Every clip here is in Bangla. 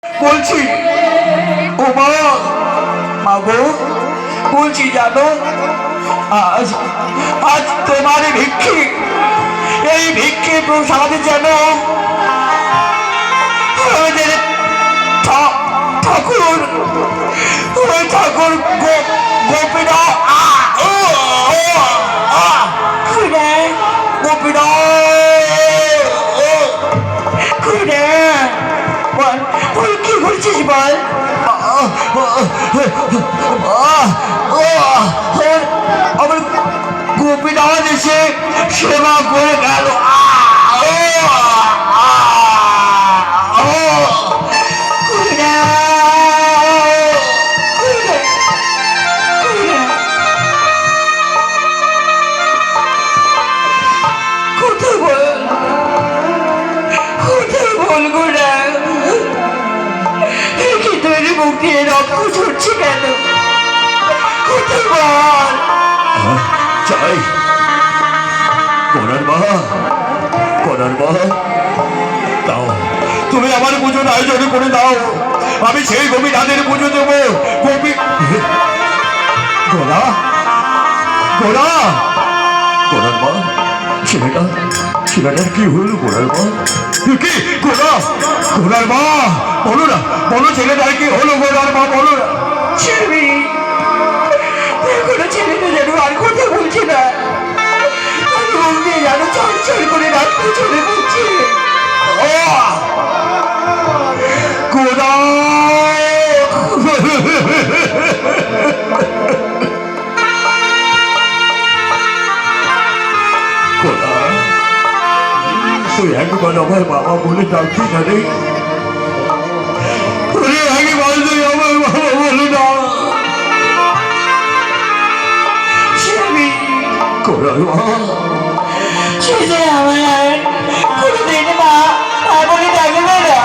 বলছি ও মা, মাগো বলছি জানো, আজ আজ তোমার ভিক্ষে, এই ভিক্ষে প্রসাদ যেন আমাদের ঠাকুর, ওই ঠাকুর গোপীরা গোপীরা বল, কি করছিস বল? আমার গোপীনাথ এসে সেবা করে গেল। রক্ত ঝরছে কেন? চাই করার মা, করার মা, দাও তুমি আমার পুজোর আয়োজন করে দাও, আমি সেই গোপীনাথের পুজো দেবো। গোপী গোলা গোলা, গোলার মা, ছেলেটা ছেলেটার কি হলো? গোলার মা কি? গোলা গোলার মা বলো না, বলো ছেলেটার কি হলো? গোলার মা বলো না। ছেলেটা যেন আর কথা বলছে না, যেন চড়চড় করে রাত চলে পড়ছে। গোলা তুই একবার আমার বাবা বলে ডাকবি না রে? একবার তুই আমার বাবা বলে না। কোরআন মা, আমার কোনোদিন মা বলে ডাকবে না।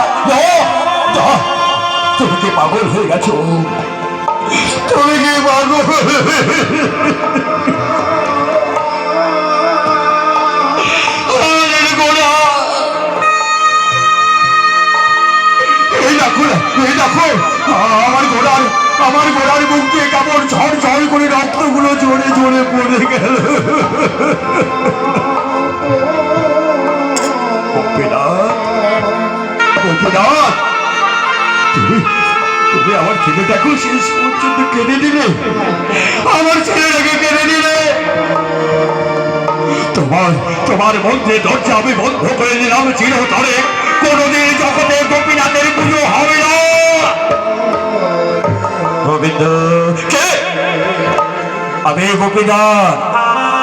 তুমি কি পাগল হয়ে গেছো? তুমি কি পাগল? আমার ঘোড়ার মুখ দিয়ে কেমন ঝড় ঝড় করে রক্তগুলো জোরে জোরে পড়ে গেল। তুমি আমার ছেলেটাকে শেষ পর্যন্ত কেড়ে দিলে, আমার ছেলেটাকে কেড়ে দিলে। তোমার মধ্যে দরজা আমি বন্ধ করে দিলাম চিরতরে, কোনদিন জগতে গোপীনাথের পুজো হবে না। গোবিন্দ কে? আমি গোপীনাথ,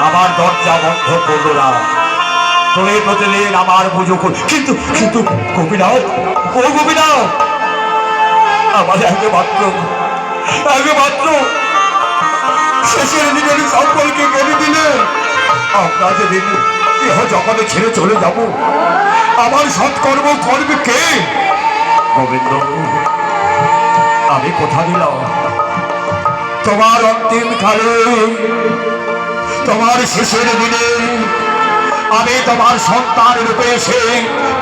আমার দরজা বন্ধ করলো না, তোরে প্রতিদিন আমার পুজো কর। কিন্তু কিন্তু গোপীনাথ, ও গোপীনাথ, আমার একমাত্র শেষের দিনের সম্পর্কে কেড়ে দিলে। আমরা যেদিন দেহ জগতে ছেড়ে চলে যাব, আমার সৎকর্ম করবে কে? গোবিন্দ, আমি কথা দিলাম তোমার অন্তিম কালে, তোমার শেষের দিনে আমি তোমার সন্তান রূপে এসে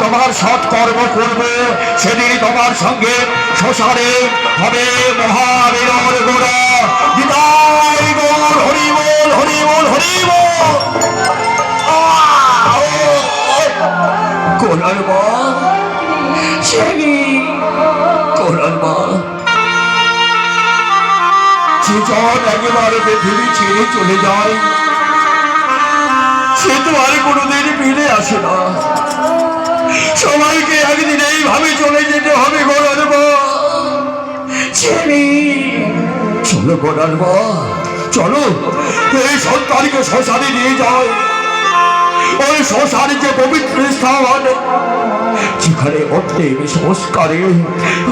তোমার সৎকর্ম করব। সেদিন তোমার সঙ্গে শ্মশানে হবে মহাবীর গোড়া। বিদায় গৌর, হরিবোল হরিবোল হরিবোল। কোরআন মা, কোরআন মা, যে একেবারে পৃথিবী ছেড়ে চলে যায়, সে তো আর কোনোদিন ফিরে আসে না। সবাইকে একদিন এইভাবে চলে যেতে হবে। গোড়ার মা, চলো গোড়ার মা, চলো এই সন্তানকে শ্মশানে নিয়ে যায়। ওই শ্মশানে যে পবিত্র স্থান, যেখানে অন্তিম সংস্কারে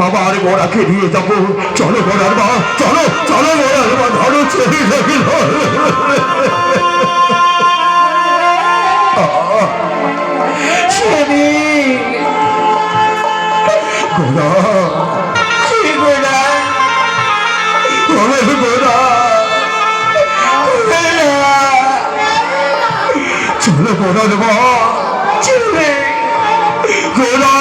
আমার গোড়াকে নিয়ে যাবো। চলো গোড়ার মা, চলো চলো গোড়ার মা, ধরো ছেড়ে দেখি। গোড়া গোড়া গোড়া, চলো গোড়ার মা, চলে গোড়া।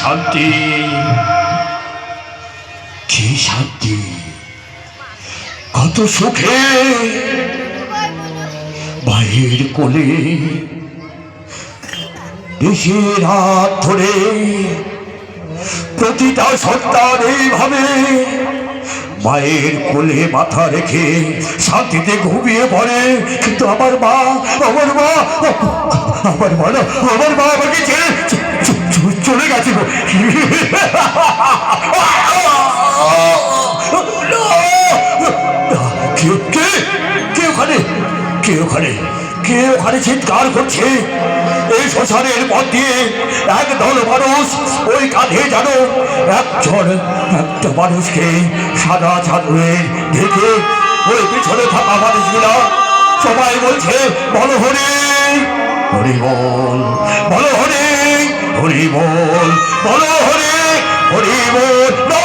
শান্তি, কি শান্তি, কত সুখে মায়ের কোলে দেশের হাত ধরে প্রতিটা সন্তান এইভাবে মায়ের কোলে মাথা রেখে শান্তিতে ঘুমিয়ে পড়ে। কিন্তু আমার মা না, আমার মা আমাকে ছেড়ে চলে গেছে গো। কে ওখানে চিৎকার করছে? এই শ্মশানের পথ দিয়ে এক দল মানুষ, ওই কাঁধে যেন একটা মানুষকে সাদা চাদরে ঢেকে ওই পিছনে থাকা মানুষগুলা সবাই বলছে বলো হরি হরি বল, বলো হরি হরি বল, বলো হরি হরি বল।